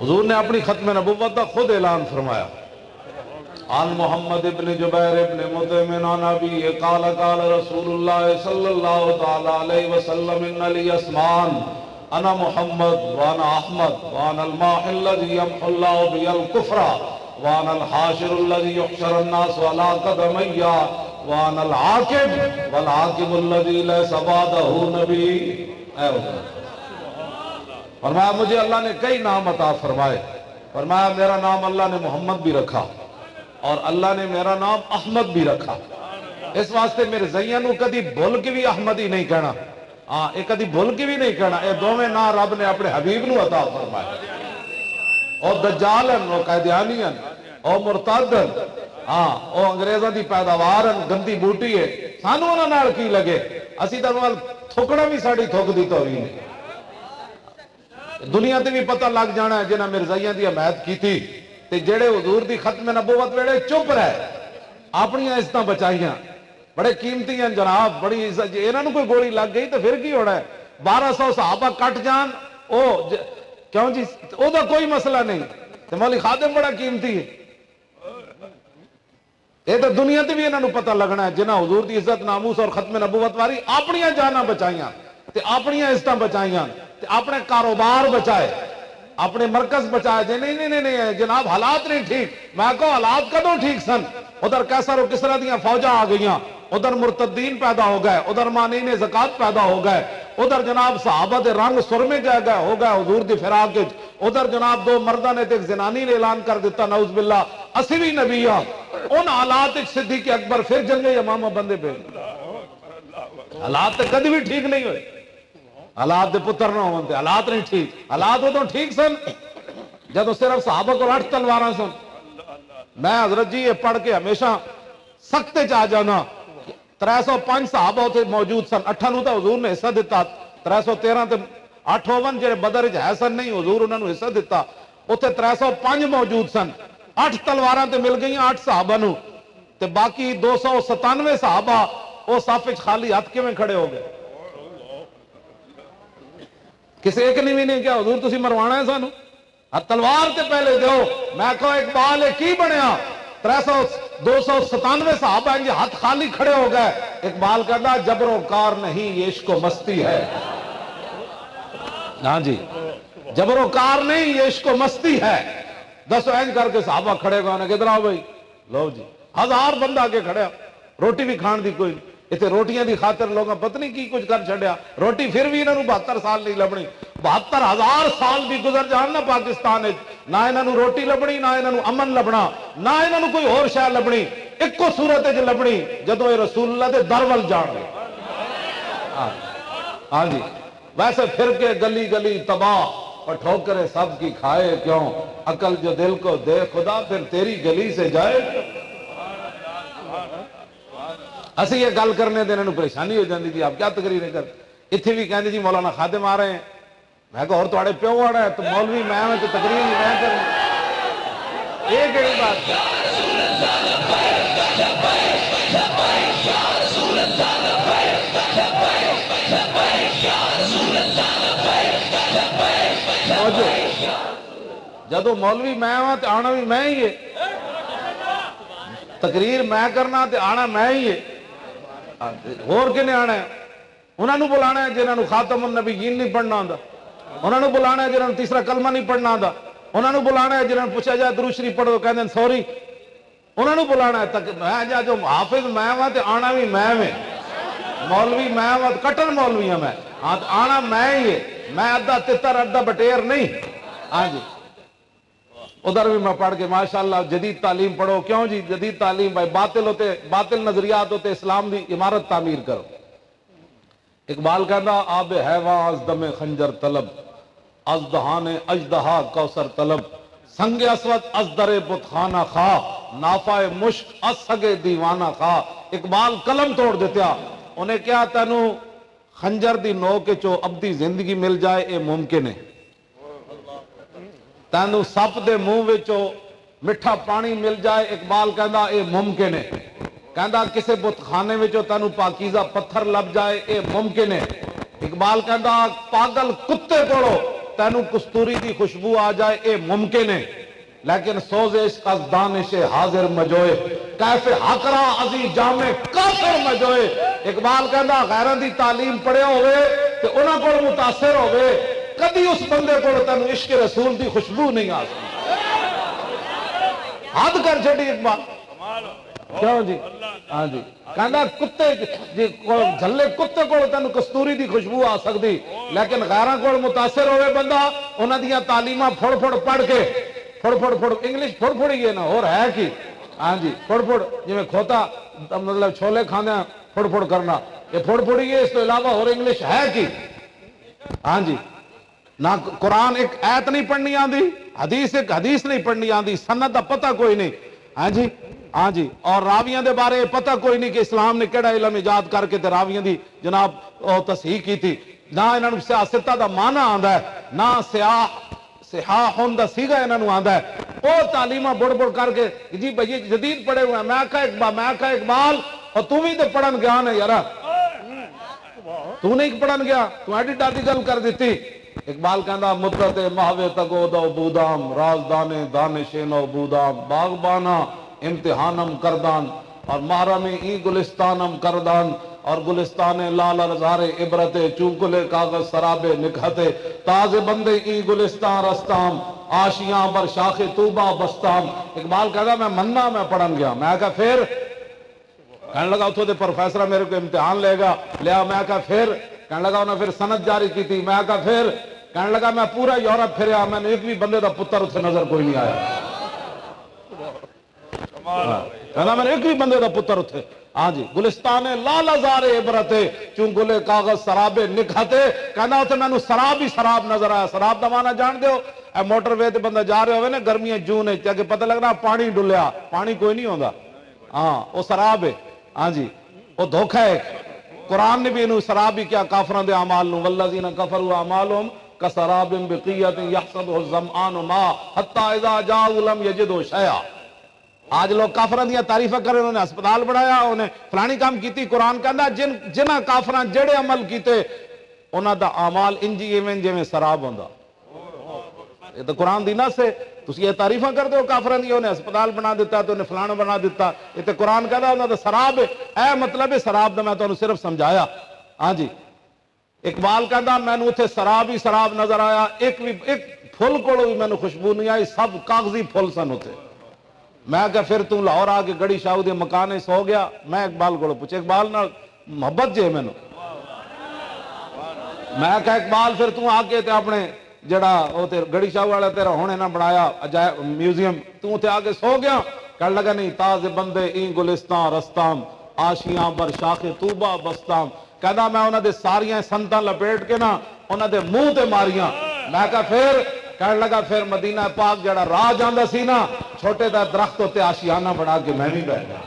حضور نے اپنی ختم نبوت کا خود اعلان فرمایا، عن محمد ابن جبیر ابن مطعم عن ابی قال قال رسول اللہ صلی اللہ تعالی علیہ وسلم ان لی اسمان انا محمد وانا احمد وانا الماح الذي يمحو الله به الكفر وانا الحاشر الذي يحشر الناس على قدمي وانا العاقب والعاقب الذي ليس بعده نبی۔ فرمایا مجھے اللہ نے کئی نام عطا فرمائے، فرمایا میرا نام اللہ نے محمد بھی رکھا اور اللہ نے میرا نام احمد بھی رکھا، اس واسطے میرے زیاں نو کدی بھول کے بھی احمد ہی نہیں کہنا، ہاں یہ کدی بھول کے بھی نہیں کہنا، یہ دوویں نام رب نے اپنے حبیب نو عطا فرمائے۔ او دجالن، او قیدیانین، او مرتدن، ہاں او انگریزاں دی پیداوارن، گندی بوٹی ہے، سانو انہاں نال کی لگے، اسی دا نال تھکنا بھی ساڑی تھک دی توہین ہے۔ دنیا تے بھی پتہ لگ جانا ہے جنہاں مرزائیاں دی حمایت کی تھی تے جڑے حضور دی ختم نبوت ویلے چپ رہے، اپنی عزتاں بچائیاں، بڑے قیمتی ہیں جناب، بڑی عزت، انہاں نوں کوئی گولی لگ گئی تو پھر کی ہونا ہے؟ 1200 صحابہ کٹ جان، کیوں جی او دا کوئی مسئلہ نہیں، تے مولی خادم بڑا قیمتی ہے۔ یہ تو دنیا تے بھی انہاں نوں پتہ لگنا ہے جنہاں حضور دی عزت ناموس اور ختم نبوت واری اپنی جاناں بچائیاں تے اپنی عزتاں بچائیاں تے اپنے کاروبار بچائے، اپنے مرکز بچائے دے۔ نہیں جناب حالات نہیں ٹھیک، میں کہو حالات کدوں ٹھیک سن؟ ادھر کیسر و کسرا دیاں فوجاں آ گئیاں، ادھر مرتدین پیدا ہو گئے، ادھر مانعین زکات پیدا ہو گئے، ادھر جناب صحابہ دے رنگ سرمے ہو گئے حضور دی فراق وچ، ادھر جناب دو مرداں نے تے ایک زنانی نے اعلان کر دیتا نعوذ باللہ اسی بھی نبی ہاں۔ ان حالات وچ صدیق اکبر پھر جنگ یمامہ بندے پہ، حالات تے کدی بھی ٹھیک نہیں ہوئے، حالات دے پتر نہ ہوندے، حالات نہیں ٹھیک، حالات ادوں ٹھیک سن جدوں صرف صحابہ کو 8 تلواراں سن۔ میں حضرت جی یہ پڑھ کے ہمیشہ سختے چاہ جانا، 305 صحابہ ہوتے موجود سن، 8 نو تو حضور نے حصہ دیتا، 313 تے 8 ہوون جڑے بدر وچ ہے سن نہیں، حضور انہاں نو حصہ دیتا، اوتھے 305 موجود سن، 8 تلواراں تے مل گئیاں 8 صحابہ نو، تے باقی 297 صحابہ او صف وچ خالی ہاتھ کیویں کھڑے ہو گئے؟ کسی ایک نے بھی نہیں کیا حضور تسی مروانا ہے سانو، تلوار تے پہلے دیو۔ میں کہو اقبال کی بنیا، 297 صحابہ ہیں جی ہاتھ خالی کھڑے ہو گئے، اقبال کہتا جبر و کار نہیں یہ عشق و مستی ہے، ہاں جی جبر و کار نہیں یہ عشق و مستی ہے۔ 10 اینج کر کے صحابہ کھڑے گئے، کدھر آؤ بھائی، لو جی 1000 بندہ کے کھڑے، روٹی بھی کھان دی کوئی اتنے روٹیاں دی خاطر لوگاں پتہ نہیں کی کچھ کر چھڑیا، روٹی پھر بھی انہوں 72 سال نہیں لبنی، 72,000 سال بھی گزر جان نہ پاکستان نہ انہوں روٹی لبنی، نہ انہوں امن لبنا، نہ انہوں کوئی اور شے لبنی، ایک کو صورت ہے لبنی جدو یہ رسول اللہ دے درول جان گے۔ ہاں جی ویسے پھر کے گلی گلی تباہ اور ٹھوکریں سب کی کھائے کیوں، عقل جو دل کو دے خدا پھر تیری گلی سے جائے۔ اسی یہ گل کرنے دے انہوں پریشانی ہو جاندی تھی، آپ کیا تقریریں کر، اتھے بھی کہندے جی مولانا خادم آ رہے ہیں، میں کہا اور تواڈے پیو آ رہا ہے تو مولوی میں ہوں تو تقریر ہی میں کروں، یہ کہڑی بات ہے؟ جدو مولوی میں ہوں تو آنا بھی میں ہی ہے، تقریر میں کرنا تو آنا میں ہی ہے، اور کنے آنا ہے؟ انہوں نے بلانا ہے جنہوں نے خاتم النبیین نہیں پڑھنا آندا، انہوں نے بلانا ہے جنہوں نے تیسرا کلمہ نہیں پڑھنا آندا، انہوں نے بلانا ہے جنہوں نے پوچھا جائے درود شریف پڑھو کہتے ہیں سوری، انہوں نے بلانا ہے میں جا جو حافظ میں ہوں تو آنا بھی میں مولوی میں ہوں کٹن مولوی ہوں میں، ہاں تو آنا میں ہی ہے، میں ادھا تتر ادھا بٹیر نہیں۔ ہاں جی ادھر بھی میں پڑھ کے ماشاءاللہ جدید تعلیم پڑھو، کیوں جی جدید تعلیم بھائی باطل نظریات ہوتے اسلام دی عمارت تعمیر کرو۔ اقبال کہتا آب حیواں از دم خنجر طلب، از دہان اژدہا کوثر طلب، سنگ اسود از در بت خانہ خواہ، نافع مشک از سگے دیوانہ خواہ۔ اقبال قلم توڑ دیتا، انہیں کیا تینوں خنجر دی نوک چو ابدی زندگی مل جائے اے ممکن ہے، تینوں سپ دے منہ وچوں مٹھا پانی مل جائے، اقبال کہندا اے ممکن ہے، کہندا کسے بت خانے وچوں تینوں پاکیزہ پتھر لب جائے اے ممکن ہے، اقبال کہندا پاگل کتے کولوں تینوں کستوری دی خوشبو آ جائے اے ممکن ہے، لیکن سوزش از دانش حاضر مجوئے کیف حقرا ازی جامع کافر مجوئے۔ اقبال کہندا غیراں دی تعلیم پڑھیا ہوئے تے انہاں کول متاثر ہوئے، کدی اس بندے کول تینوں عشق رسول دی خوشبو نہیں آ سکتی۔ حد کر چھڑی اقبال، کیوں جی؟ ہاں جی، کہندا کتے جی جھلے کتے کول تینوں کستوری دی خوشبو آ سکتی، لیکن غیراں کول متاثر ہوئے بندہ انہاں دیاں تعلیماں پھڑ پھڑ پڑھ کے پھڑ انگلش پھڑ ہی ہے نا، اور ہے کی؟ ہاں جی، پھڑ جی میں کھوتا مطلب چھولے کھانے پھڑ کرنا، یہ پھڑ ہی ہے، اس تو علاوہ اور انگلش ہے کی؟ ہاں جی، نہ قرآن ایک آیت نہیں پڑھنی آندی، حدیث ایک حدیث نہیں پڑھنی آندی، سند دا پتہ کوئی نہیں۔ ہاں جی، ہاں جی، اور راویاں دے بارے پتہ کوئی نہیں کہ اسلام نے کیڑا علم ایجاد کر کے تے راویاں دی جناب تصحیح کی تھی، نہ انہاں نوں سیاستہ دا معنی آندا ہے، نہ سیاحون دا سیگا انہاں نوں آندا ہے، وہ تعلیمہ بڑ کر کے جی بھئی جدید پڑھے ہوئے ہیں۔ میں کہا اقبال اور تو بھی تو پڑھن گیا نا یارا، تو نہیں پڑھن گیا، تو ایڈی ڈاڈی گل کر دیتی۔ اقبال کہندا مدت مہوے تگو دو بودام رازدان دانشین و بودام باغبانا امتحانم کردان اور محرم ای گلستانم کردان اور گلستان لال رزار عبرت چونکلے کاغذ سراب نکھتے تاز بندے ای گلستان رستام آشیاں بر شاخ توبہ بستام۔ اقبال کہتا میں مننا میں پڑھن گیا، میں کہا پھر کہنے لگا اتھو دے پروفیسرہ میرے کو امتحان لے گا لیا، میں کہا پھر کہنے لگا انہوں نے پھر سند جاری کی تھی، میں کہا پھر کہنے لگا میں پورا یورپ پھریا، میں نے ایک بھی بندے دا پتر اتھے نظر کوئی نہیں آیا، کہنا میں نے ایک بھی بندے دا پتر اتھے۔ ہاں جی، گلستان لال ازار عبرت چون گلے کاغذ سراب نکھتے، کہنا اتھے میں نے سراب ہی سراب نظر آیا۔ سراب دا معنی جان دیو، اے موٹر وے تے بندہ جا رہے ہوئے نا گرمیاں جون ہے کہ پتہ لگنا پانی ڈلیا، پانی کوئی نہیں ہوندا، ہاں وہ سراب ہے۔ ہاں جی، وہ دھوکھا ہے۔ قرآن نے بھی انہوں سراب ہی کیا کافران دے اعمال نو، والذین کفروا اعمالهم کسراب بقیۃ یحسبہ الظمآن ماء حتی اذا جاءوا لم یجدوا شیئا۔ آج لوگ کافران دیا تعریفہ کرے، انہوں نے ہسپتال بڑھایا، انہیں فلانی کام کیتی۔ قرآن کہندا جنہ کافران جڑے عمل کیتے انہاں دا اعمال انجی ایویں جویں سراب ہوندا۔ یہ تو قرآن دی نص ہے، تسی یہ تعریفہ کر دو کافران دی، انہیں ہسپتال بنا دیتا تو انہیں فلانا بنا دیتا، یہ تو قرآن کہندا انہاں دا سراب ہے۔ اے مطلب ہے سراب دا میں تو انہوں صرف سمجھایا۔ ہاں جی، اقبال کہندا میں نے اتھے سراب ہی سراب نظر آیا، ایک پھل کوڑو بھی میں نے خوشبو نہیں آئی، سب کاغذی پھل سن اتھے۔ میں کہا پھر تو لاہور آ کے گڑی شاہو دے مکانے سو گیا؟ میں اقبال کو پوچھے اقبال نہ محبت جے میں نے، میں کہا اقبال پھر تو آ کے تے اپنے جڑا گڑی شاہو والا تیرا ہونے نہ بنایا میوزیم، تو تے آ کے سو گیا؟ کہنے لگا نہیں، تاز بندے این گلستان رستام آشیاں بر شاخ توبہ بستام۔ کہنا میں انہاں دے ساریاں سنتاں لپیٹ کے نا انہاں دے منہ تے ماریاں۔ میں کہا پھر کہنے لگا پھر مدینہ پاک جڑا راہ جاندا سی نا، چھوٹے دا درخت ہوتے آشیانہ بنا کے میں بھی بیٹھ گیا۔